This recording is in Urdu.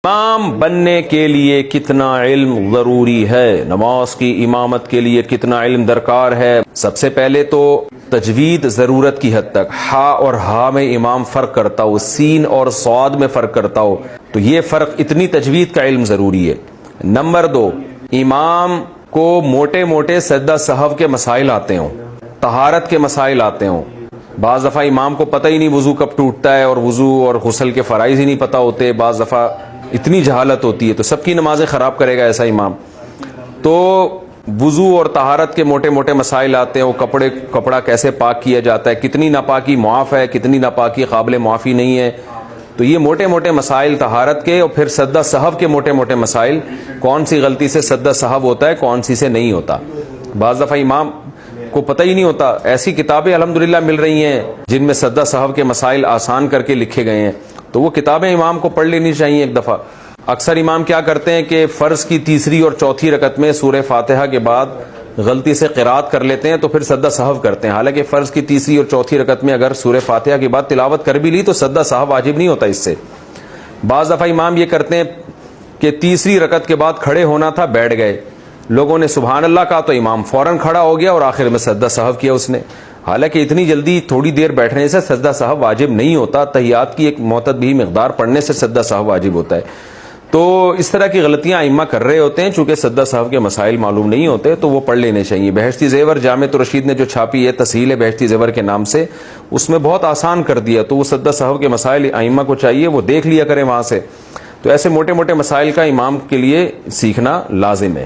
امام بننے کے لیے کتنا علم ضروری ہے، نماز کی امامت کے لیے کتنا علم درکار ہے؟ سب سے پہلے تو تجوید ضرورت کی حد تک، ہا اور ہا میں امام فرق کرتا ہو، سین اور صاد میں فرق کرتا ہو، تو یہ فرق، اتنی تجوید کا علم ضروری ہے۔ نمبر 2، امام کو موٹے موٹے سجدہ سہو کے مسائل آتے ہوں، طہارت کے مسائل آتے ہوں۔ بعض دفعہ امام کو پتہ ہی نہیں وضو کب ٹوٹتا ہے، اور وضو اور غسل کے فرائض ہی نہیں پتہ ہوتے، بعض دفعہ اتنی جہالت ہوتی ہے، تو سب کی نمازیں خراب کرے گا ایسا امام۔ تو وضو اور طہارت کے موٹے موٹے مسائل آتے ہیں، وہ کپڑا کیسے پاک کیا جاتا ہے، کتنی ناپاکی معاف ہے، کتنی ناپاکی قابل معافی نہیں ہے، تو یہ موٹے موٹے مسائل طہارت کے، اور پھر سجدہ سہو کے موٹے موٹے مسائل، کون سی غلطی سے سجدہ سہو ہوتا ہے، کون سی سے نہیں ہوتا۔ بعض دفعہ امام کو پتہ ہی نہیں ہوتا۔ ایسی کتابیں الحمدللہ مل رہی ہیں جن میں سجدہ سہو کے مسائل آسان کر کے لکھے گئے ہیں، تو وہ کتابیں امام کو پڑھ لینی چاہیے ایک دفعہ۔ اکثر امام کیا کرتے ہیں کہ فرض کی تیسری اور چوتھی رکعت میں سورہ فاتحہ کے بعد غلطی سے قرات کر لیتے ہیں، تو پھر سجدہ سہو کرتے ہیں، حالانکہ فرض کی تیسری اور چوتھی رکعت میں اگر سورہ فاتحہ کے بعد تلاوت کر بھی لی تو سجدہ سہو واجب نہیں ہوتا اس سے۔ بعض دفعہ امام یہ کرتے ہیں کہ تیسری رکعت کے بعد کھڑے ہونا تھا، بیٹھ گئے، لوگوں نے سبحان اللہ کہا تو امام فوراً کھڑا ہو گیا اور آخر میں سجدہ سہو کیا اس نے، حالانکہ اتنی جلدی تھوڑی دیر بیٹھنے سے سجدہ سہو واجب نہیں ہوتا، تحیات کی ایک معتدل مقدار پڑھنے سے سجدہ سہو واجب ہوتا ہے۔ تو اس طرح کی غلطیاں ائمہ کر رہے ہوتے ہیں، چونکہ سجدہ سہو کے مسائل معلوم نہیں ہوتے تو وہ پڑھ لینے چاہیے۔ بہشتی زیور جامع الرشید نے جو چھاپی ہے، تسہیل بہشتی زیور کے نام سے، اس میں بہت آسان کر دیا، تو وہ سجدہ سہو کے مسائل ائمہ کو چاہیے وہ دیکھ لیا کریں وہاں سے۔ تو ایسے موٹے موٹے مسائل کا امام کے لیے سیکھنا لازم ہے۔